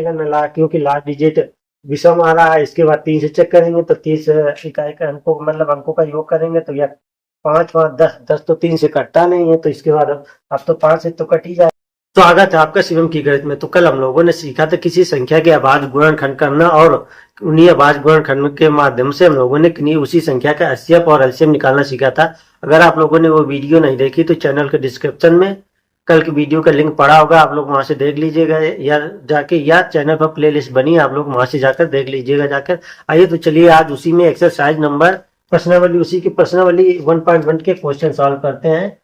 आएगा न लास्ट, क्योंकि लास्ट डिजिट विषम आ रहा है। इसके बाद 3 से चेक करेंगे तो 30 इकाई का अंकों मतलब अंकों का योग करेंगे तो यह 5 5 10 10 तो 3 से कटता नहीं है, तो इसके बाद अब तो 5 से तो कट ही जाए। स्वागत है आपका शिवम की गणित में। तो कल हम लोगों ने सीखा था किसी संख्या के अभाज्य गुणनखंड करना, और उन्हीं अभाज्य गुणनखंड के माध्यम से हम लोगों ने किन्हीं उसी संख्या का HCF और LCM निकालना सीखा था। अगर आप लोगों ने वो वीडियो नहीं देखी तो चैनल के डिस्क्रिप्शन में कल की वीडियो का लिंक पड़ा होगा, आप लोग वहां से देख लीजिएगा या जाके, या चैनल पर प्लेलिस्ट बनी है, आप लोग वहां से जाकर देख लीजिएगा जाकर। आइए तो चलिए आज उसी में एक्सरसाइज नंबर प्रश्नावली, उसी की प्रश्नावली 1.1 के क्वेश्चन सॉल्व करते हैं।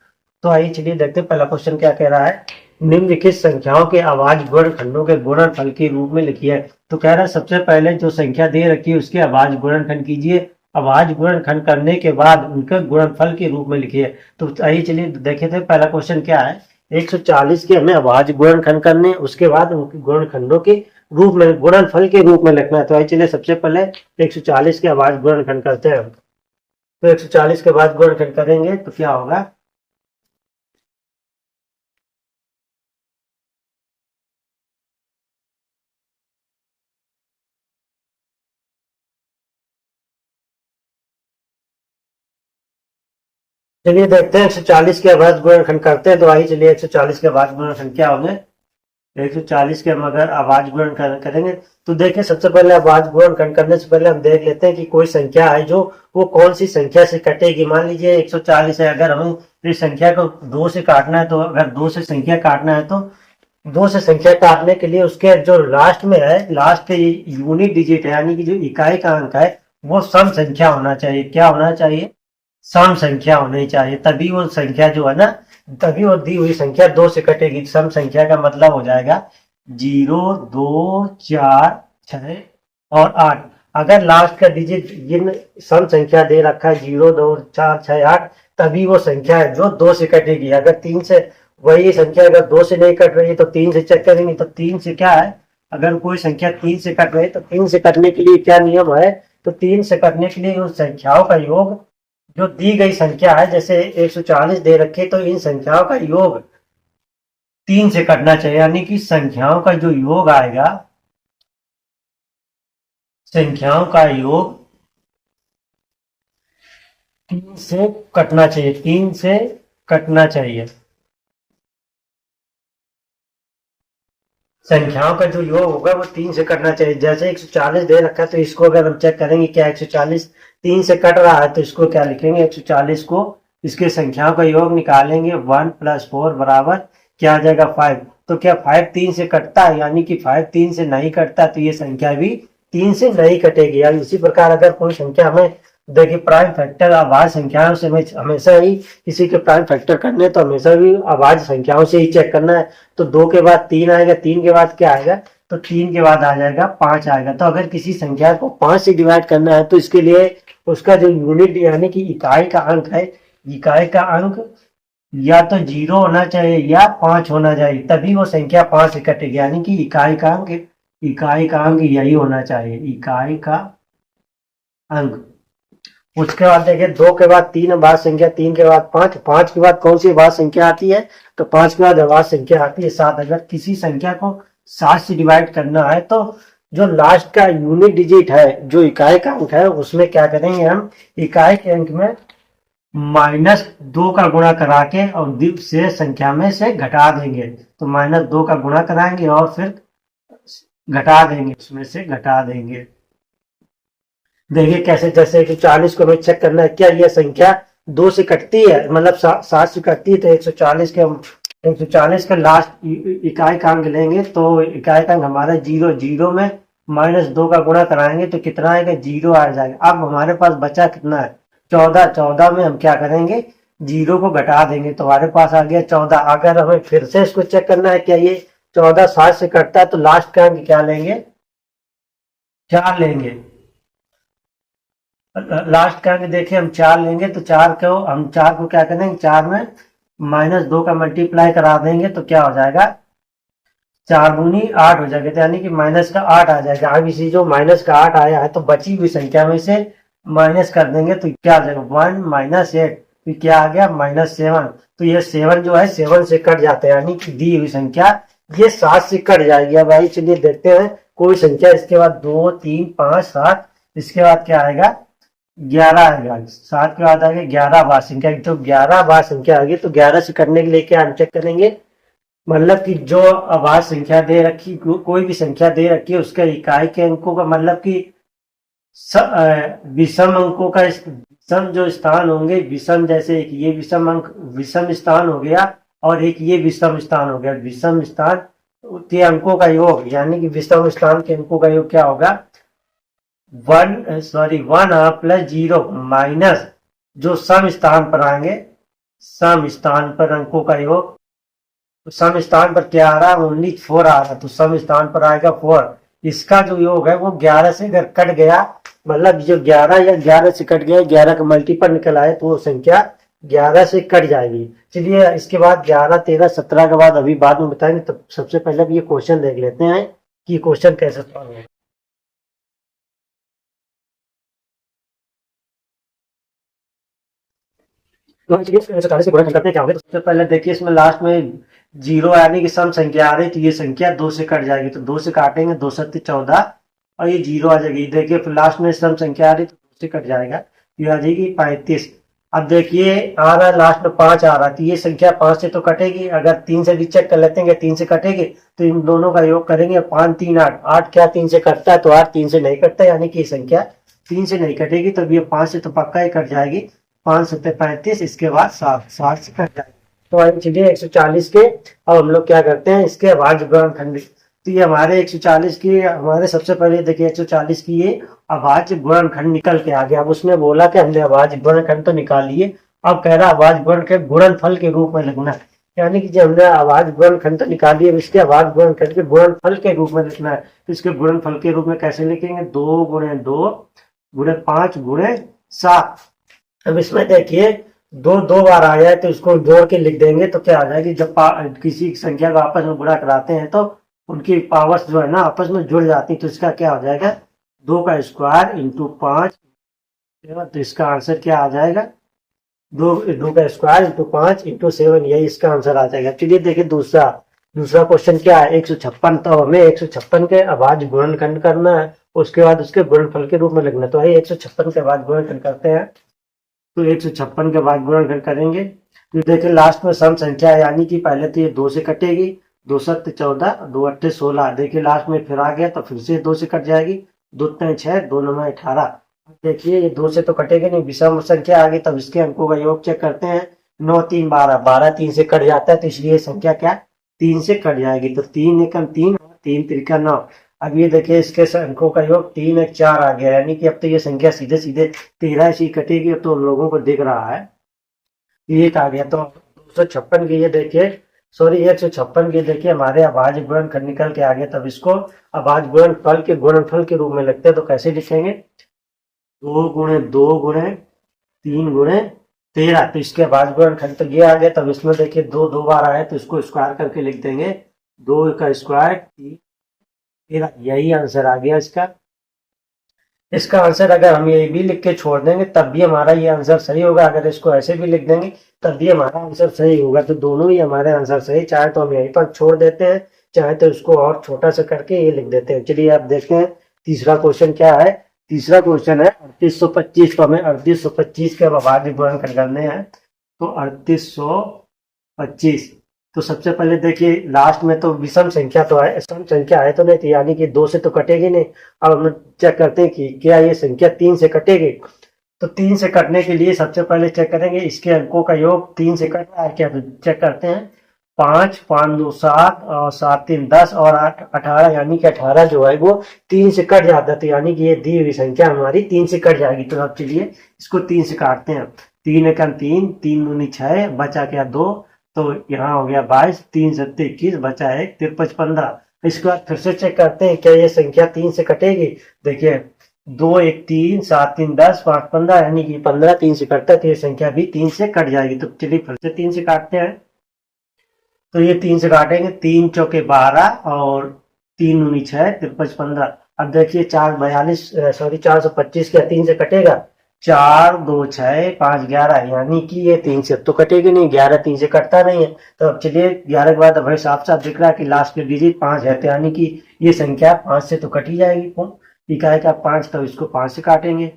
तो आइए चलिए देखते हैं पहला क्वेश्चन क्या कह रहा है। निम्नलिखित संख्याओं के अभाज्य गुणनखंडों के गुणनफल के रूप में लिखिए। तो कह रहा है सबसे पहले जो संख्या दे रखी है उसके अभाज्य गुणनखंड कीजिए, अभाज्य गुणनखंड करने के बाद उनके गुणनफल के रूप में लिखिए। तो आइए चलिए देखे थे पहला क्वेश्चन क्या है। 140 के हमें अभाज्य गुणनखंड करने, उसके बाद उनके गुणनखंडों के रूप में, गुणनफल के रूप में लिखना है। तो आइए चलिए सबसे पहले 140 के अभाज्य गुणनखंड करते हैं। तो 140 के बाद गुणनखंड करेंगे तो क्या होगा, चलिए देखते हैं 140 के अभाज्य गुणनखंड करते हैं। तो आइए चलिए 140 के अभाज्य गुणनखंड क्या होंगे। 140 के हम अगर अभाज्य गुणनखंड करेंगे तो देखिए सबसे पहले अभाज्य गुणनखंड करने से पहले हम देख लेते हैं कि कोई संख्या है जो वो कौन सी संख्या से कटेगी। मान लीजिए 140 है, अगर हमें इस संख्या को 2 से काटना है, तो अगर 2 से संख्या काटना है तो 2 से संख्या काटने के लिए उसके जो लास्ट में है, लास्ट के यूनिट डिजिट है यानी कि जो इकाई का अंक है वो सम संख्या होना चाहिए। क्या होना चाहिए, सम संख्या होनी चाहिए। तभी वो संख्या जो है ना, तभी वो दी हुई संख्या 2 से कटेगी। सम संख्या का मतलब हो जाएगा 0 2 4 6 और 8। अगर लास्ट का डिजिट जिन सम संख्या दे रखा है 0 2 4 6 8, तभी वो संख्या है जो 2 से कटेगी। अगर 3 से, वही संख्या अगर 2 से नहीं कट रही तो 3 से चेक करेंगे। तो 3 से क्या है, अगर कोई संख्या 3 से कट रही है तो 3 से कटने के लिए क्या नियम है, तो 3 से कटने के लिए उन संख्याओं का योग, जो दी गई संख्या है जैसे 140 दे रखे, तो इन संख्याओं का योग 3 से कटना चाहिए। यानी कि संख्याओं का जो योग आएगा, संख्याओं का योग 3 से कटना चाहिए, 3 से कटना चाहिए। संख्याओं का जो योग होगा वो 3 से कटना चाहिए। जैसे 140 दे रखा है तो इसको अगर हम चेक करेंगे क्या 140 3 से कट रहा है, तो इसको क्या लिखेंगे, 140 को इसके संख्याओं का योग निकालेंगे, 1 + 4 बराबर क्या आ जाएगा 5। तो क्या 5 3 से कटता है, यानी कि 5 3 से नहीं कटता, तो ये संख्या भी 3 से नहीं कटेगी। यानी इसी प्रकार अगर कोई संख्या हमें, देखिए प्राइम फैक्टर अभाज्य संख्याओं से हमेशा ही किसी के प्राइम फैक्टर करने, तो हमेशा भी अभाज्य संख्याओं से ही चेक करना है। तो 2 के बाद 3 आएगा, 3 के बाद क्या आएगा, तो 3 के बाद आ जाएगा 5 आएगा। तो अगर किसी संख्या को 5 से डिवाइड करना है तो इसके लिए उसका जो यूनिट यानी कि इकाई का अंक है, इकाई का अंक या तो 0 होना चाहिए या 5 होना चाहिए, तभी वो संख्या 5 से कटेगी। यानी कि इकाई का अंक, इकाई का अंक यही होना चाहिए, इकाई का अंक। उसके बाद देखिए 2 के बाद 3 अभाज्य संख्या, 3 के बाद 5, 5 के बाद कौन सी अभाज्य संख्या आती है, तो 5 के बाद अभाज्य संख्या आती है 7। अगर किसी संख्या को 7 से डिवाइड करना है तो जो लास्ट का यूनिट डिजिट है, जो इकाई का अंक है, उसमें क्या करेंगे हम, इकाई के अंक में -2 का गुणा करा के और से संख्या में से घटा देंगे। तो -2 का गुणा कराएंगे और फिर घटा देंगे, उसमें से घटा देंगे। देखिए कैसे, जैसे 140 को हमें चेक करना है क्या यह संख्या 2 से कटती है, मतलब 7 से कटती है, तो 140 के हम 140 का लास्ट इकाई का अंक लेंगे। तो इकाई का अंक हमारा 0, 0 में -2 का गुणा कराएंगे तो कितना आएगा, 0 आ जाएगा। अब हमारे पास बचा कितना है, 14, 14 में हम क्या करेंगे, 0 को घटा देंगे तो हमारे पास आ गया 14। अगर हमें फिर से इसको चेक करना है क्या ये 14 7 से कटता है, तो लास्ट का अंक क्या लेंगे, 4 लेंगे। लास्ट का अंक देखिए हम 4 लेंगे, तो 4 को क्या करेंगे, 4 में -2 का मल्टीप्लाई करा देंगे तो क्या हो जाएगा, 4 दूनी 8 हो जाएगा। यानी कि -8 आ जाएगा। अब इसी जो -8 आया है तो बची हुई संख्या में से माइनस कर देंगे तो क्या आ जाएगा, 1 - 8, तो क्या आ गया -7। तो ये 7 जो है 7 से कट जाता है, यानी कि दी हुई संख्या ये 7 से कट जाएगी। अब भाई चलिए देखते हैं कोई संख्या इसके बाद 2 3 5 7, इसके बाद क्या आएगा 11 आएगा। 7 के बाद आएगा 11 बार संख्या। तो 11 बार संख्या आ गई, तो 11 से करने के लिए क्या हम चेक करेंगे, मतलब कि जो आवाज संख्या दे रखी, कोई भी संख्या दे रखी है उसका इकाई के अंकों का मतलब कि विषम अंकों का विषम जो स्थान होंगे, विषम जैसे एक ये विषम अंक विषम स्थान हो गया और एक ये विषम स्थान हो गया। विषम स्थान के अंकों का योग यानी कि विषम स्थान के अंकों का योग क्या होगा, 1 प्लस 0 माइनस जो सम स्थान पर आएंगे, सम स्थान पर अंकों का योग। तो सम स्थान पर क्या आ रहा है, ओनली 4 आ रहा है, तो सम स्थान पर आएगा 4। इसका जो योग है वो 11 से अगर कट गया, मतलब जो 11 या 11 से कट गया, 11 का मल्टीपल निकल आए तो वो संख्या 11 से कट जाएगी। चलिए इसके बाद 11 13 17 के बाद अभी बाद में बताएंगे। तब सबसे पहले भी ये क्वेश्चन देख लेते हैं कि क्वेश्चन कैसे सॉल्व होगा। तो चलिए 40 से गुणा करते हैं क्या होगा। तो सबसे पहले देखिए इसमें लास्ट में 0 यानी कि सम संख्या आ रही, तो ये संख्या 2 से कट जाएगी, तो 2 से काटेंगे 2 7 14 और ये 0 आ जाएगी। देखिए फिर लास्ट में सम संख्या आ रही तो 2 से कट जाएगा, ये आ जाएगी 35। अब देखिए आ रहा है लास्ट में 5 आ रहा है, तो ये संख्या 5 से तो कटेगी। अगर 3 से भी चेक कर लेते हैं 3 से कटेगी, तो इन दोनों का योग करेंगे 5 3 8। 8 क्या 3 से कटता है, तो 8 3 से नहीं कटता, यानी कि संख्या 3 से नहीं कटेगी, तो ये 5 से तो पक्का ही कट जाएगी। 5 7 35, इसके बाद 7 से कट जाएगी। तो अब चलिए 140 के अब हम लोग क्या करते हैं, इसके अभाज्य गुणनखंड। तो ये हमारे 140 की हमारे सबसे पहले देखिए 140 की ये अभाज्य गुणनखंड निकल के आ गया। अब उसने बोला कि हमने अभाज्य गुणनखंड तो निकाल लिए, अब कह रहा अभाज्य गुणनखंड गुणनफल के रूप में लिखना है। यानी कि जब हमने अभाज्य गुणनखंड तो निकाल लिए, इसके अभाज्य गुणनखंड के गुणनफल के रूप में लिखना है। तो इसके गुणनफल के रूप में कैसे लिखेंगे, 2 गुणे 2 गुणे 5 गुणे 7। अब इसमें देखिए 2 2 बार आ जाए तो इसको जोड़ के लिख देंगे, तो क्या आ जाएगी, जब किसी संख्या को आपस में गुणा कराते हैं तो उनकी पावर्स जो है ना आपस में जुड़ जाती, तो इसका क्या हो जाएगा 2 का स्क्वायर इंटू 5। तो इसका आंसर क्या आ जाएगा, 2 का स्क्वायर इंटू 5 इंटू 7, यही इसका आंसर आ जाएगा। चलिए देखिए दूसरा क्वेश्चन क्या है, 156। तो हमें 156 के अभाज्य गुणनखंड करना है, उसके बाद उसके गुणनफल के रूप में लिखना है। तो है 156 के अभाज्य गुणनखंड करते हैं। तो 156 के बाद गुणनखंड करेंगे, तो देखिए लास्ट में सम संख्या है, यानी कि पहले तो ये 2 से कटेगी, 2 7 14 2 8 16। देखिए लास्ट में फिर आ गया तो फिर से 2 से कट जाएगी, 2 3 6 2 9 18। देखिए ये 2 से तो कटेगी नहीं, विषम संख्या आ गई, तब इसके अंकों का योग चेक करते हैं। 9 3 12, 12 3 से कट जाता है, तो इसलिए संख्या क्या 3 से कट जाएगी। तो 3 एकम 3 और 3 त्रिका 9। अब ये देखिए इसके अंकों का योग 3 1 4 आ गया, यानी कि अब तो ये संख्या सीधे सीधे 13 से कटेगी, तो उन लोगों को दिख रहा है ये आ गया। तो 256 की ये देखिए 156 की देखिए हमारे अभाज्य गुणनखंड निकल के आ गया। तब इसको अभाज्य गुणनफल के गुणनफल के रूप में लिखते हैं। तो कैसे लिखेंगे, 2 गुणे 2 गुणे 3 गुणे 13। तो इसके अभाज्य गुणनखंड तो ये आ गया। तब इसमें देखिए 2 2 बार आए, तो इसको स्क्वायर करके लिख देंगे, 2 का स्क्वायर 13, यही आंसर आ गया इसका। इसका आंसर अगर हम ये भी लिख के छोड़ देंगे तब भी हमारा ये आंसर सही होगा, अगर इसको ऐसे भी लिख देंगे तब भी हमारा आंसर सही होगा। तो दोनों ही हमारे आंसर सही, चाहे तो हम यहीं पर छोड़ देते हैं, चाहे तो इसको और छोटा सा करके ये लिख देते हैं। चलिए आप देखते हैं तीसरा क्वेश्चन क्या है। तीसरा क्वेश्चन है 3825। तो हमें 3825 के अभाज्य गुणनखंड करने हैं। तो 3825, तो सबसे पहले देखिए लास्ट में तो विषम संख्या तो है, सम संख्या है तो नहीं थी, यानी कि 2 से तो कटेगी नहीं। अब हम चेक करते हैं कि क्या ये संख्या 3 से कटेगी। तो 3 से कटने के लिए सबसे पहले चेक करेंगे इसके अंकों का योग 3 से कट रहा है क्या, तो चेक करते हैं। 5 5 2 7 और 7 3 10 और 8 18, यानी कि 18 जो है वो 3 से कट जाता है, तो यानी कि ये दी हुई संख्या हमारी 3 से कट जाएगी। तो अब चलिए इसको 3 से काटते हैं। 3 एकम 3, 3 दूनी 6, बचा क्या 2, तो यहाँ हो गया 22, 3 7 21, बचा 1 53 15। इसके बाद फिर से चेक करते हैं क्या ये संख्या 3 से कटेगी। देखिए 2 1 3 7 3 10 5 15, यानी कि 15 3 से कटता है, तो ये संख्या भी 3 से कट जाएगी। तो चलिए फिर से 3 से काटते हैं। तो ये 3 से काटेंगे, 3 चौके 12 और 3 दूनी 6 53 15। अब देखिए 425 क्या 3 से कटेगा, 4 2 6 5 11, यानी कि ये 3 से तो कटेगी नहीं, 11 3 से कटता नहीं है। तो अब चलिए 11 के बाद अब साफ साफ दिख रहा है कि लास्ट में डिजिट 5 है, तो यानी कि ये संख्या 5 से तो कट ही जाएगी। इकाई का 5, तो इसको 5 से काटेंगे,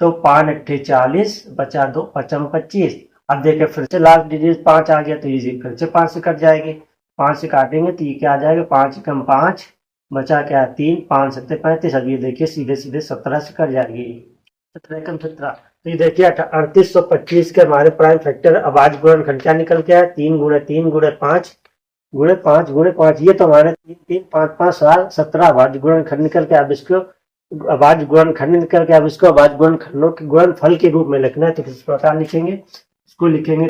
तो 5 अट्ठे 40, बचा 2 पचम 25। अब देखिए फिर से लास्ट डिजिट 5 आ गया, तो ये फिर से 5 से कट जाएगी। 5 से काटेंगे तो ये क्या आ जाएगा, 5 कम 5 बचा क्या 3, 5 सत्ते 35। अब ये देखिए सीधे सीधे 17 से कट जाएगी, 17 कम 17। तो ये देखिए 3825 के हमारे प्राइम फैक्टर अभाज्य गुणनखंड क्या निकल के आया, 3 गुणे 3 गुणे 5 गुणे 5 गुणे 5। ये तो हमारे 3 3 5 5 साल 17 अभाज्य गुणनखंड निकल के, अब इसको अभाज्य गुणनखंड निकल के अब इसको अभाज्य गुणनखंडों के गुणनफल के रूप में लिखना है। तो किस प्रकार लिखेंगे, इसको लिखेंगे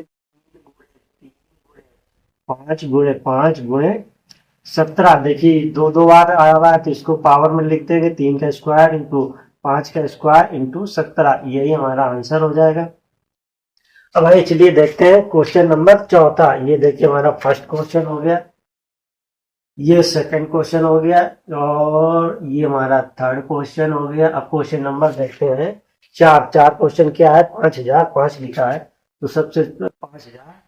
5 गुणे 5 गुणे 17। देखिए 2 2 बार आया हुआ है, तो इसको पावर में लिख देंगे, 3 का स्क्वायर इंटू 5 का स्क्वायर इंटू 17, यही हमारा आंसर हो जाएगा। अब आइए चलिए देखते हैं क्वेश्चन नंबर 4। ये देखिए हमारा फर्स्ट क्वेश्चन हो गया, ये सेकंड क्वेश्चन हो गया, और ये हमारा थर्ड क्वेश्चन हो गया। अब क्वेश्चन नंबर देखते हैं 4। 4 क्वेश्चन क्या है, 5005 लिखा है, तो सबसे 5000।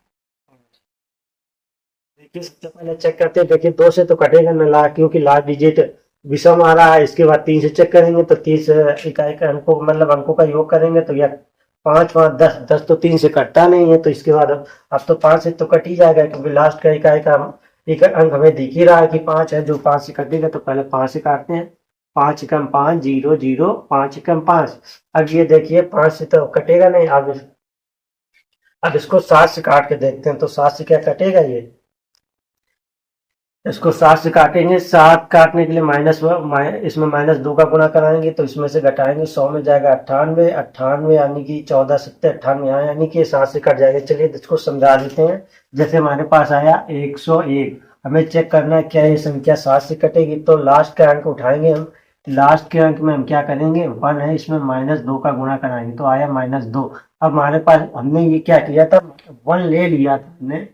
देखिए सबसे पहले चेक करते हैं, देखिए 2 से तो कटेगा ना ला, क्योंकि लास्ट डिजिट विषम आ रहा है। इसके बाद 3 से चेक करेंगे, तो 30 इकाई का अंकों मतलब अंकों का योग करेंगे, तो यह 5 5 10 10 तो 3 से कटता नहीं है। तो इसके बाद अब तो 5 से तो कट ही जाएगा, क्योंकि लास्ट का इकाई का एक अंक हमें दिख ही रहा है कि 5 है, जो 5 से कटेगा। तो पहले 5 से काटते हैं, 5 कम 5 0 0, 5 कम 5। अब ये देखिए 5 से तो कटेगा नहीं। अब इसको 7 से काट के देखते हैं, तो 7 से क्या कटेगा, ये इसको 7 से काटेंगे। 7 काटने के लिए इसमें -2 का गुणा कराएंगे, तो इसमें से घटाएंगे, 100 में जाएगा 98 98, यानी कि 14 सत्ते 98 आया, यानी कि 7 से कट जाएगा। चलिए इसको समझा देते हैं। जैसे हमारे पास आया 101, हमें चेक करना है क्या ये संख्या 7 से कटेगी, तो लास्ट का अंक उठाएंगे हम। लास्ट के अंक में हम क्या करेंगे, 1 है, इसमें -2 का गुणा कराएंगे, तो आया -2। अब हमारे पास हमने ये क्या किया था, 1 ले लिया था, हमने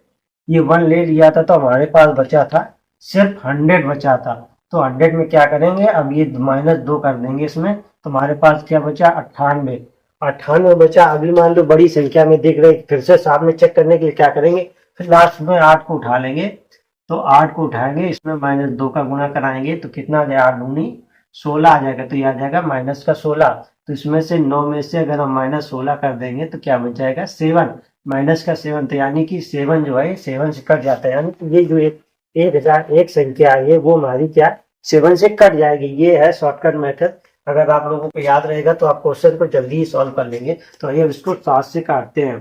ये 1 ले लिया था, तो हमारे पास बचा था सिर्फ 100 बचा था। तो 100 में क्या करेंगे, अब ये -2 कर देंगे इसमें, तो हमारे पास क्या बचा 98। 98 बचा। अभी मान लो बड़ी संख्या में दिख रही, फिर से सामने चेक करने के लिए क्या करेंगे, फिर लास्ट में 8 को उठा लेंगे, तो 8 को उठाएंगे, इसमें -2 का गुणा कराएंगे, तो कितना आ जाएगा 8 दूनी 16 आ जाएगा, तो यह आ जाएगा -16। तो इसमें से 9 में से अगर हम -16 कर देंगे, तो क्या बच जाएगा 7, -7, तो यानी कि 7 जो है 7 से कट जाता है, यानी कि ये जो 1001 संख्या है वो हमारी क्या 7 से कट जाएगी। ये है शॉर्टकट मेथड। अगर आप लोगों को याद रहेगा तो आप क्वेश्चन को जल्दी ही सॉल्व कर लेंगे। तो ये इसको 7 से काटते हैं,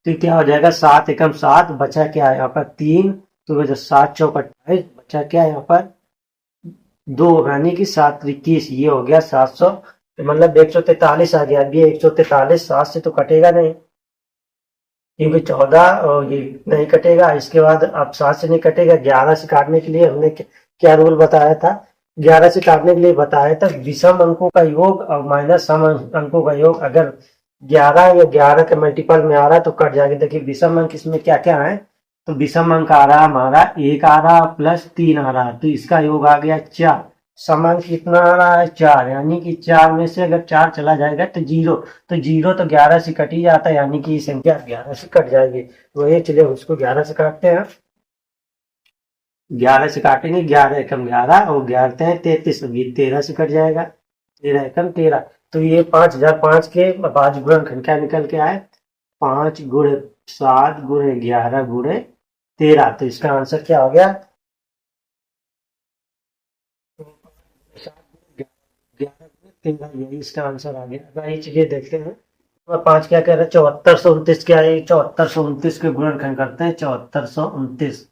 तो क्या हो जाएगा 7 एकम 7, बचा क्या है यहाँ पर 3, तो 7 चौक 28, बचा क्या है यहाँ पर 2, यानी कि 7 21, ये हो गया 700, मतलब 143 आ गया। अब ये 143 7 से तो कटेगा नहीं, क्योंकि 14 और ये नहीं कटेगा। इसके बाद अब 7 से नहीं कटेगा। 11 से काटने के लिए हमने क्या रूल बताया था, 11 से काटने के लिए बताया था विषम अंकों का योग और माइनस सम अंकों का योग। अगर 11 या 11 के मल्टीपल में आ रहा है तो कट जाएगा। देखिए विषम अंक इसमें क्या क्या है, तो विषम अंक आ रहा है हमारा 1 आ रहा प्लस 3 आ रहा है, तो इसका योग आ गया 4। समान कितना आ रहा है 4, यानी कि 4 में से अगर 4 चला जाएगा तो 0, तो 0 तो 11 से कट ही जाता है, यानी कि संख्या 11 से कट जाएगी। तो ये चलिए उसको 11 से काटते हैं। 11 से काटेंगे, 11 एकम 11 और 11 33, 13 से कट जाएगा, 13 एकम 13। तो ये 5005 के अभाज्य गुणनखंड क्या निकल के आए, 5 गुणे 7 गुणे 11 गुणे 13। तो इसका आंसर क्या हो गया 13, यही इसका आंसर आ गया। भाई चलिए देखते हैं 5 क्या कह रहा है, 7429 क्या है, 7429 के गुणनखंड करते हैं, 7429।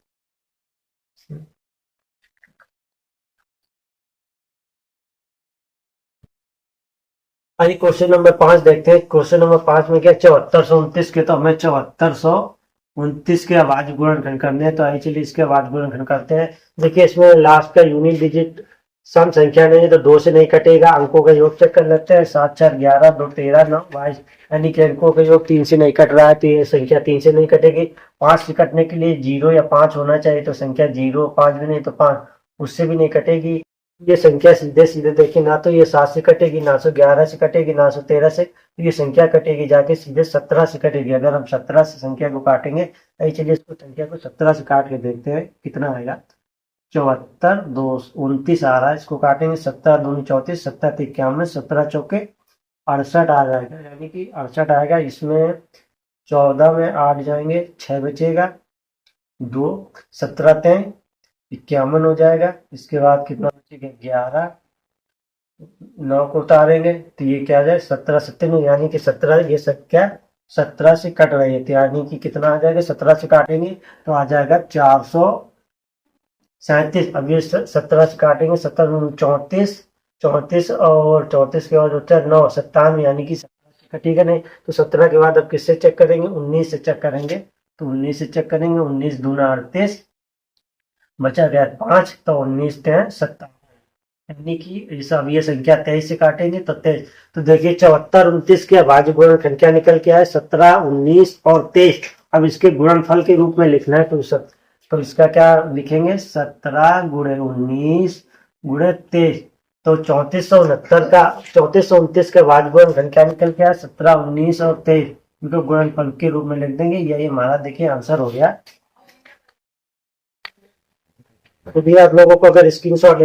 आइए क्वेश्चन नंबर 5 देखते हैं। क्वेश्चन नंबर 5 में क्या 7429 के, तो हमें 7429 के अभाज्य गुणनखंड करने हैं। तो आइए चलिए इसके अभाज्य गुणनखंड करते हैं। देखिए इसमें लास्ट का यूनिट डिजिट सम संख्या नहीं है, तो 2 से नहीं कटेगा। अंकों का योग चेक कर लेते हैं, 7 4 11 2 13 9 22, यानी कि अंकों का योग 3 से नहीं कट रहा है, तो ये संख्या 3 से नहीं कटेगी। 5 से कटने के लिए 0 या 5 होना चाहिए, तो संख्या 0 5 भी नहीं तो 5 उससे भी नहीं कटेगी। ये संख्या सीधे सीधे देखिए, ना तो ये 7 से कटेगी, ना 111 से कटेगी, ना 113 से, तो ये संख्या कटेगी जाके सीधे 17 से कटेगी। अगर हम 17 से संख्या को काटेंगे, चलिए इसको संख्या को 17 से काट के देखते हैं कितना आएगा। 74 2 29 आ रहा है, इसको काटेंगे 17 दूनी 34, 17 51, 17 चौके 68 आ जाएगा, यानी कि 68 आएगा। इसमें 14 में 8 जाएंगे, 6 बचेगा, 2 17 तय 51 हो जाएगा। इसके बाद कितना बचेगा, 11, 9 को उतारेंगे तो ये क्या आ जाए, 17 17, यानी कि 17, ये संख्या 17 से कट रही है, तो यानी कि कितना आ जाएगा, 17 से काटेंगे तो आ जाएगा 437। अब ये 17 से काटेंगे, 17 34, 34 और 34 के बाद होता है 9 97, यानी कि 17 से कटेगा नहीं। तो 17 के बाद अब किससे चेक करेंगे, 19 से चेक करेंगे, तो 19 से चेक करेंगे, 19 दूना 38, बचा गया 5, तो 19 तय 57, यानी कि जैसा अब ये संख्या 23 से काटेंगे तो 23, तो देखिए 74 29 के अभाज्य गुणनफल क्या निकल के आया, 17 19 और 23। अब इसके गुणनफल के रूप में लिखना है, तो इसका क्या लिखेंगे, 17 गुणे 19 गुणे 23, तो 3469 का 3429 के अभाज्य गुणनफल क्या निकल के आया, 17 19 और 23, इनको गुणनफल के रूप में लिख देंगे। यही हमारा देखिए आंसर हो गया। तो भी आप लोगों को अगर स्क्रीनशॉट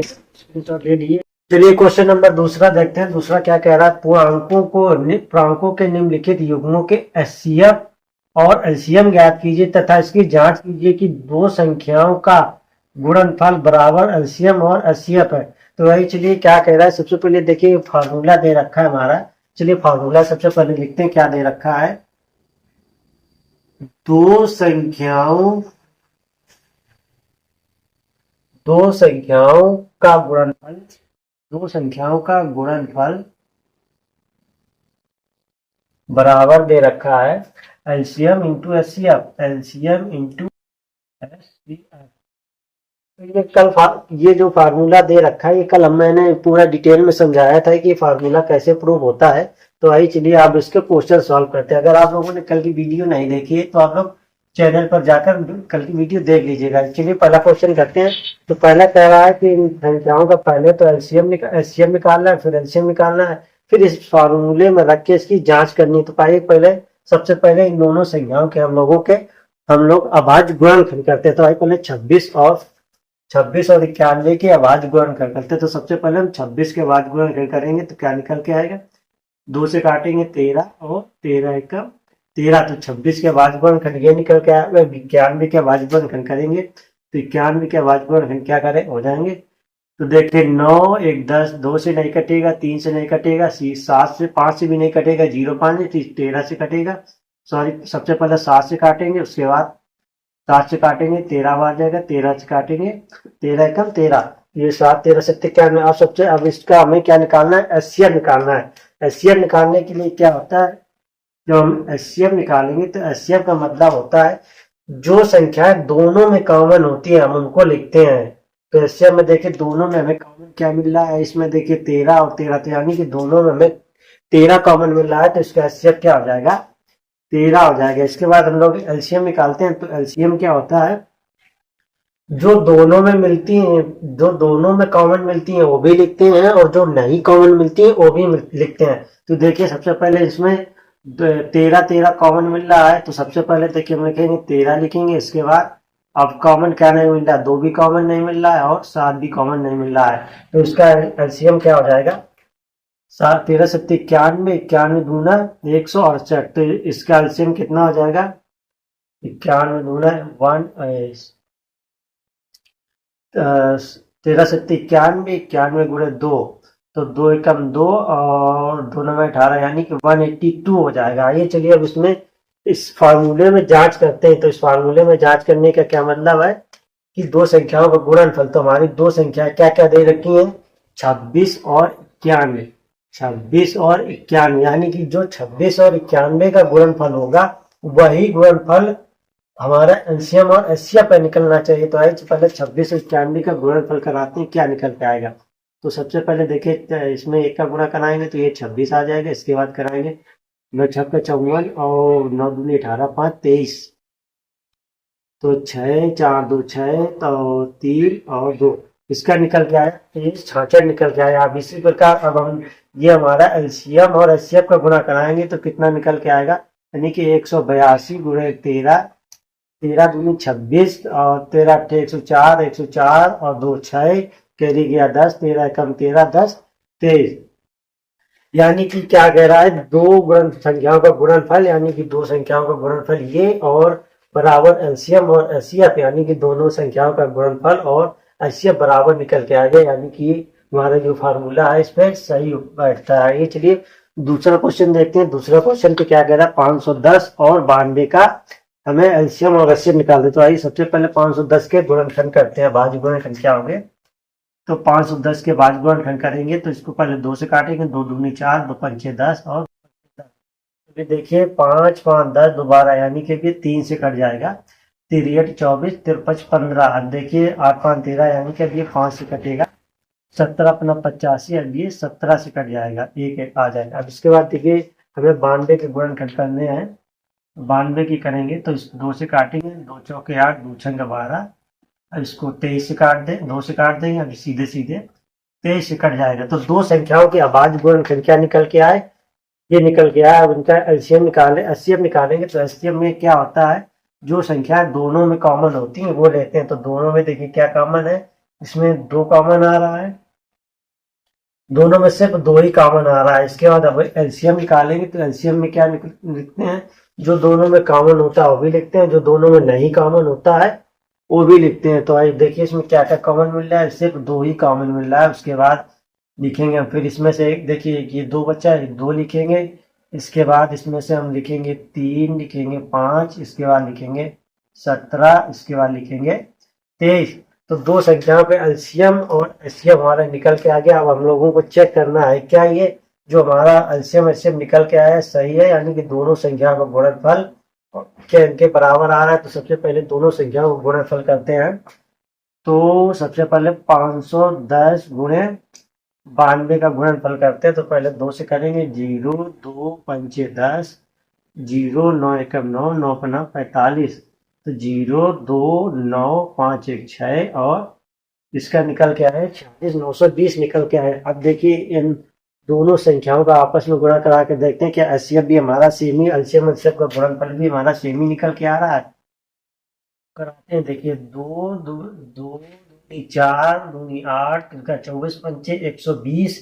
ले लिए। चलिए क्वेश्चन नंबर दूसरा देखते हैं। दूसरा क्या कह रहा है, पूर्णांकों के निम्नलिखित युग्मों के एचसीएफ और एलसीएम ज्ञात कीजिए तथा इसकी जांच कीजिए कि दो संख्याओं का गुणनफल बराबर एलसीएम और एचसीएफ है। तो वही चलिए क्या कह रहा है, सबसे पहले देखिए फार्मूला दे रखा है हमारा। चलिए फार्मूला सबसे पहले लिखते हैं, क्या दे रखा है, दो संख्याओं का गुणनफल, दो संख्याओं का गुणनफल बराबर दे रखा है LCM into HCF, LCM into HCF. ये जो फार्मूला दे रखा है, ये कल मैंने पूरा डिटेल में समझाया था कि फार्मूला कैसे प्रूव होता है। तो आइए चलिए आप इसके क्वेश्चन सॉल्व करते हैं। अगर आप लोगों ने कल की वीडियो नहीं देखी है तो आप लोग चैनल पर जाकर कल की वीडियो देख लीजिएगा। चलिए पहला क्वेश्चन करते हैं। तो पहला कह रहा है कि इन संख्याओं का पहले तो एलसीएम निकालना है, फिर एलसीएम निकालना है, फिर इस फार्मूले में रख के इसकी जांच करनी है। तो पहले सबसे पहले इन दोनों संख्याओं के हम लोग अभाज्य गुणनफल करते हैं। तो पहले 26 और 91 के अभाज्य गुणनफल करते हैं। तो सबसे पहले हम 26 के अभाज्य गुणनफल करेंगे तो क्या निकल के आएगा, 2 से काटेंगे 13 और 13 एक 13, तो 26 के अभाज्य गुणनफल ये निकल के आएगा। 91 के अभाज्य गुणनफल करेंगे तो 91 के अभाज्य गुणनफल क्या करें हो जाएंगे। तो देखिए 9 1 10, 2 से नहीं कटेगा, 3 से नहीं कटेगा, 7 से 5 से भी नहीं कटेगा, 0 5 13 से कटेगा। सॉरी, सबसे पहले 7 से काटेंगे, उसके बाद 7 से काटेंगे 13 बार जाएगा, 13 से काटेंगे 13 एकम 13, ये 7 13 से 91। अब इसका हमें क्या निकालना है, एचसीएफ निकालना है। एचसीएफ निकालने के लिए क्या होता है, जब हम एचसीएफ निकालेंगे तो एचसीएफ का मतलब होता है जो संख्याएं दोनों में कॉमन होती है हम उनको लिखते हैं। तो एचसीएफ में देखिए दोनों में हमें कॉमन क्या मिल रहा है, इसमें देखिए 13 और 13, तो यानी कि दोनों में हमें 13 कॉमन मिल रहा है, तो इसका एचसीएफ क्या हो जाएगा, 13 हो जाएगा। इसके बाद हम लोग एलसीएम निकालते हैं। तो एलसीएम क्या होता है, जो दोनों में मिलती हैं, जो दोनों में कॉमन मिलती हैं वो भी लिखते हैं, और जो नहीं कॉमन मिलती हैं वो भी लिखते हैं। तो देखिए सबसे पहले इसमें 13 13 कॉमन मिल रहा है, तो सबसे पहले देखिए हम लिखेंगे 13 लिखेंगे। इसके बाद अब कॉमन क्या नहीं मिल रहा है, 2 भी कॉमन नहीं मिल रहा है और 7 भी कॉमन नहीं मिल रहा है। तो इसका एलसीएम क्या हो जाएगा, 7 13 7 91, 91 दूना 168, तो इसका एलसीएम कितना हो जाएगा, 91 दूना 13 7 91, 91 गुणे 2, तो 2 एकम 2 और 2 9 18, यानी कि 182 हो जाएगा। आइए चलिए अब इसमें इस फार्मूले में जांच करते हैं। तो इस फार्मूले में जांच करने का क्या मतलब है कि दो संख्याओं का गुणनफल, तो हमारी दो संख्याएं क्या क्या दे रखी हैं, 26 और 91, 26 और 91, यानी कि जो 26 और 91 का गुणनफल होगा वही गुणनफल हमारा एलसीएम और एचसीएफ पे निकलना चाहिए। तो आइए पहले 26 और 91 का गुणनफल कराते हैं, क्या निकल के आएगा। तो सबसे पहले देखिए इसमें 1 का गुणा कराएंगे तो ये 26 आ जाएगा। इसके बाद कराएंगे 9 6 54 और 9 दूनी 18 5 23, तो 6 4 2 6, तो 3 और 2, इसका निकल के आया 2366 निकल के आया। अब इसी प्रकार अब हम ये हमारा एलसीएम और एचसीएफ का गुणा कराएंगे तो कितना निकल के आएगा, यानी कि 182 गुणे 13, 13 दूनी 26 और 13 अट्ठे 104, 104 और 2 6, कैरी गया 10, 13 एकम 13, 10 23। यानी कि क्या कह रहा है, दो गुणन संख्याओं का गुणनफल, यानी कि दो संख्याओं का गुणनफल ये और बराबर एलसीएम और एचसीएफ, यानी कि दोनों संख्याओं का गुणनफल और एचसीएफ बराबर निकल के आ गया, यानी कि हमारा जो फार्मूला है इस पर सही बैठता है। ये चलिए दूसरा क्वेश्चन देखते हैं। दूसरा क्वेश्चन पे क्या कह रहा है, 510 और 92 का हमें एलसीएम और एचसीएफ निकालते। तो आइए सबसे पहले 510 के गुणनखंड करते हैं। भाज्य गुणनखंड क्या होंगे, तो 510 के भाज्य गुणनखंड करेंगे तो इसको पहले 2 से काटेंगे, 2 दूनी 4, 2 पंचे 10 और तो देखिए 5 5 10 दोबारा, यानी कि 3 से कट जाएगा, 3 24, 53 15। अब देखिए 8 5 13, यानी कि अब ये 5 से कटेगा, 17 अपना 85, अब ये 17 से कट जाएगा, एक एक आ जाएगा। अब इसके बाद देखिए हमें 92 के गुणनखंड करने हैं। 92 की करेंगे तो इस 2 से काटेंगे, 2 चौके 8, 2 छंग 12। अब इसको 23 से काट दें, 2 से काट देंगे, अब सीधे सीधे 23 से कट जाएगा। तो दो संख्याओं के अभाज्य गुणनखंड क्या निकल के आए, ये निकल के आया। अब इनका एलसीएम निकालें, एचसीएफ निकालेंगे तो एचसीएफ में क्या होता है, जो संख्या दोनों में कॉमन होती है वो लेते हैं। तो दोनों में देखिए क्या कॉमन है, इसमें 2 कॉमन आ रहा है, दोनों में सिर्फ 2 ही कॉमन आ रहा है। इसके बाद अब एलसीएम निकालेंगे तो एलसीएम में क्या लिखते हैं, जो दोनों में कॉमन होता है वो भी लिखते हैं, जो दोनों में नहीं कॉमन होता है वो भी लिखते हैं। तो आइए देखिए इसमें क्या क्या कॉमन मिल रहा है, सिर्फ 2 ही कॉमन मिल रहा है। उसके बाद लिखेंगे हम, फिर इसमें से एक देखिए ये 2 बचा है, 2 लिखेंगे। इसके बाद इसमें से हम लिखेंगे 3, लिखेंगे 5, इसके बाद लिखेंगे 17, इसके बाद लिखेंगे 23। तो दो संख्याओं पे एलसीएम और एचसीएफ हमारा निकल के आ गया। अब हम लोगों को चेक करना है क्या ये जो हमारा एलसीएम एचसीएफ निकल के आया है सही है, यानी कि दोनों संख्याओं का गुणनफल क्या इनके बराबर आ रहा है। तो सबसे पहले दोनों संख्याओं का गुणनफल करते हैं। तो सबसे पहले 510 गुणे 92 का गुणनफल करते हैं। तो पहले 2 से करेंगे, 0 2 पंचे 10, 0 9 एकम 9, 9 पना 45, तो 0 2 9 5 1 6 और इसका निकल के आए 46 920 निकल के आए। अब देखिए इन दोनों संख्याओं का आपस में गुणा करा के देखते हैं क्या एचसीएफ भी हमारा सेम ही, एलसीएम एचसीएफ का गुणनफल भी हमारा सेम ही निकल के आ रहा है। कराते हैं, देखिए 2 2 दूनी 4, दूनी 8, इनका 24 पंचे 120,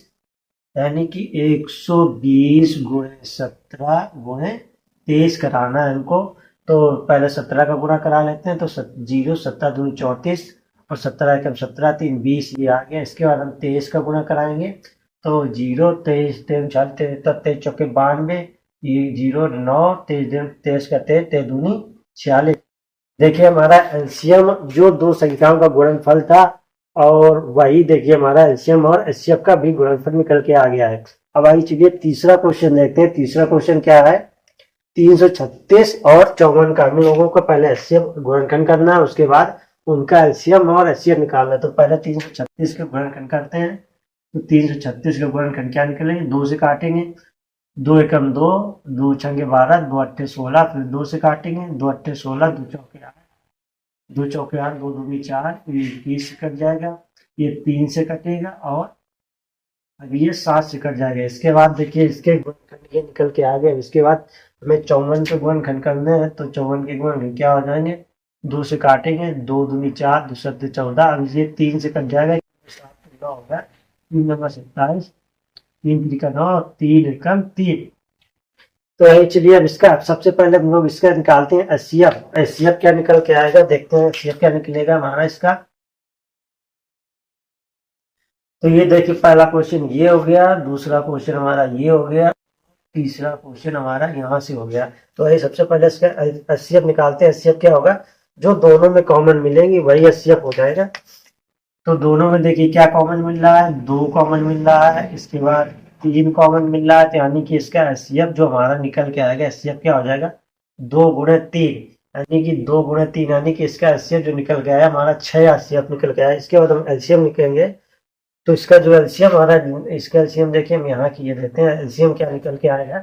यानी कि 120 गुणे 17 गुणे 23 कराना है हमको। तो पहले 17 का गुणा करा लेते हैं। तो 0 7 दूनी 34 और 17 एकम 17 3 20, ये आ गया। इसके बाद हम 23 का गुणा कराएंगे। तो 0 23 3 4 23 चौके 92, ये 0 9 23 का 23 दूनी 46। देखिए हमारा एलसीएम जो दो संख्याओं का गुणनफल था और वही देखिए हमारा एलसीएम और एचसीएफ का भी गुणनफल निकल के आ गया है। अब आइए चलिए तीसरा क्वेश्चन देखते हैं। तीसरा क्वेश्चन क्या है, 336 और 54 का हम लोगों को पहले एचसीएफ गुणनखंड करना है, उसके बाद उनका एलसीएम और एचसीएफ निकालना है। तो पहले 336 के गुणनखंड करते हैं। तो 336 का गुणनखंड क्या निकलेंगे, 2 से काटेंगे, 2 एकम 2, 2 छंगे 12, 2 अट्ठे 16, फिर 2 से काटेंगे, 2 अट्ठे 16, 2 चौके 8, 2 चौके 8, 2 दूनी 4, ये 20 से कट जाएगा, ये 3 से कटेगा और अब ये 7 से कट जाएगा। इसके बाद देखिए इसके गुणनखंड ये निकल के आ गए। इसके बाद हमें 54 के गुणनखंड करने हैं। तो 54 के गुणनखंड क्या हो जाएंगे, 2 से काटेंगे, 2 दूनी 4, 2 सत्ते 14, अब ये 3 से कट जाएगा, 7 होगा, 3 नंबर 27, 3 3 का 9, 3 एकम 3। तो यही चलिए अब इसका सबसे पहले हम लोग इसका निकालते हैं एचसीएफ। एचसीएफ क्या निकल के आएगा देखते हैं, एचसीएफ क्या निकलेगा हमारा इसका। तो ये देखिए पहला क्वेश्चन ये हो गया, दूसरा क्वेश्चन हमारा ये हो गया, तीसरा क्वेश्चन हमारा यहाँ से हो गया। तो ये सबसे पहले इसका एचसीएफ निकालते हैं। एचसीएफ क्या होगा, जो दोनों में कॉमन मिलेंगी वही एचसीएफ हो जाएगा। तो दोनों में देखिए क्या कॉमन मिल रहा है, 2 कॉमन मिल रहा है, इसके बाद 3 कॉमन मिल रहा है, तो यानी कि इसका एचसीएफ जो हमारा निकल के आएगा, एचसीएफ क्या हो जाएगा 2 गुणे 3, यानी कि 2 गुणे 3, यानी कि इसका एचसीएफ जो निकल के आया हमारा 6 एचसीएफ निकल के आया। इसके बाद हम एलसीएम निकलेंगे। तो इसका जो एलसीएम हमारा, इसका एलसीएम देखिए हम यहाँ किए देते हैं, एलसीएम क्या निकल के आएगा,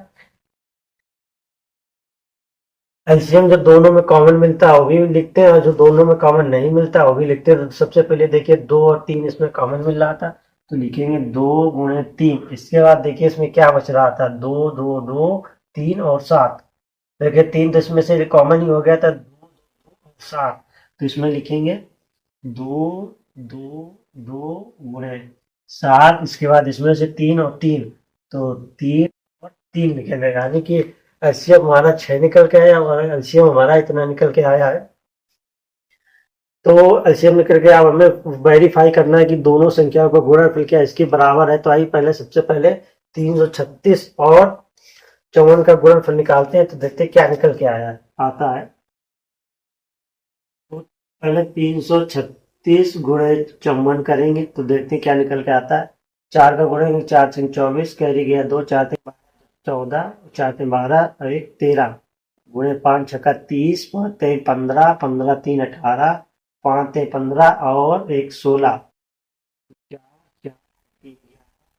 एलसीएम जो दोनों में कॉमन मिलता है वो भी लिखते हैं, और जो दोनों में कॉमन नहीं मिलता वो भी लिखते हैं। तो सबसे पहले देखिए 2 और 3 इसमें कॉमन मिल रहा था, तो लिखेंगे 2 गुणे 3। इसके बाद देखिए इसमें क्या बच रहा था, 2 2 2 3 और 7। देखिए 3 तो इसमें से कॉमन ही हो गया था, 2 2 7। तो इसमें लिखेंगे 2 2 2 गुणे 7। इसके बाद इसमें से 3 और 3, तो 3 और 3 निकलेगा, यानी कि एलसीएम हमारा 6 निकल के आया और एलसीएम हमारा इतना निकल के आया है। तो एलसीएम निकल के अब हमें वेरीफाई करना है कि दोनों संख्याओं का गुणनफल क्या इसके बराबर है। तो आइए पहले सबसे पहले 336 और 54 का गुणनफल निकालते हैं, तो देखते हैं क्या निकल के आया है आता है। तो पहले 336 गुणे 54 करेंगे, तो देखते हैं क्या निकल के आता है। 4 का गुणेंगे, 4 3 24, कैरी गया 2, 4 3 14, 4 3 12 और 1 13, गुणे 5 छक्का 30, 5 3 15, 15 3 18, 5 3 15 और 1 16, 4 4 3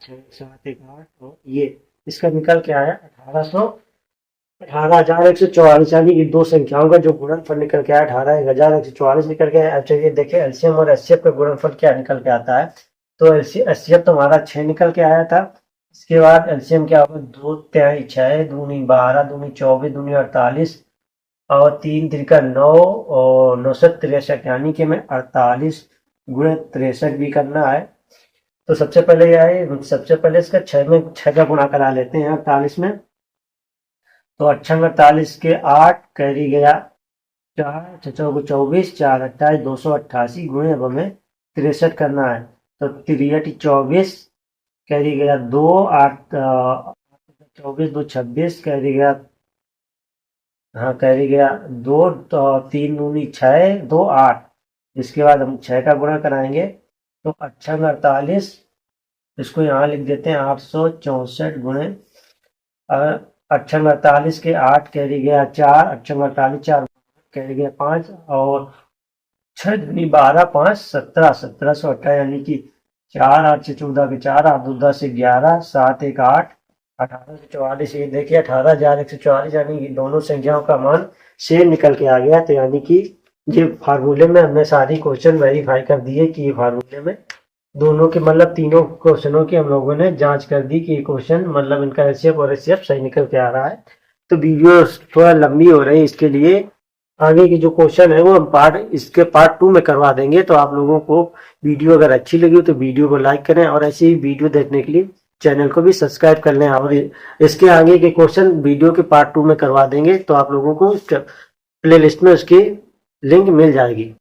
6 7 1 8, और ये इसका निकल के आया 18,144, यानी कि दो संख्याओं का जो गुणनफल निकल के आया 18,144 निकल के आया। अब चलिए देखें एलसीएम और एचसीएफ का गुणनफल क्या निकल के आता है। तो एचसीएफ तो हमारा 6 निकल के आया था। इसके बाद एलसीएम क्या होगा, 2 तिहाई 6, दूनी 12, दूनी 24, दूनी 48 और 3 तिरका 9 और 9 63, यानी कि हमें 48 गुणे 63 भी करना है। तो सबसे पहले यह है, सबसे पहले इसका 6 में 6 का गुणा करा लेते हैं 48 में। तो 48 के 8 कैरी गया 4 6 24, 4 28 288 गुणे अब हमें 63 करना है। तो 63 24 कैरी गया 2 8 24 2 26 कैरी गया, हाँ कैरी गया 2 तो 3 दूनी 6 2 8। इसके बाद हम 6 का गुणा कराएंगे, तो 48, इसको यहाँ लिख देते हैं 864 गुणे 48 के 8 कैरी गया 4, 48 4 कैरी गया 5 और 6 दूनी 12 5 17 1718, यानी कि 4 8 से 14 के 4 8 2 10 से 11 7 1 8 18 से 44। ये देखिए 18,144, यानी कि दोनों संख्याओं का मान सेम निकल के आ गया। तो यानी कि ये फार्मूले में हमने सारी क्वेश्चन वेरीफाई कर दिए कि ये फार्मूले में दोनों के मतलब तीनों क्वेश्चनों की हम लोगों ने जांच कर दी कि क्वेश्चन मतलब इनका एचसीएफ और एचसीएफ सही निकल के आ रहा है। तो वीडियो थोड़ा लंबी हो रही है, इसके लिए आगे की जो क्वेश्चन है वो हम इसके पार्ट 2 में करवा देंगे। तो आप लोगों को वीडियो अगर अच्छी लगी हो तो वीडियो को लाइक करें, और ऐसे ही वीडियो देखने के लिए चैनल को भी सब्सक्राइब कर लें। और इसके आगे के क्वेश्चन वीडियो के पार्ट 2 में करवा देंगे, तो आप लोगों को प्ले लिस्ट में उसकी लिंक मिल जाएगी।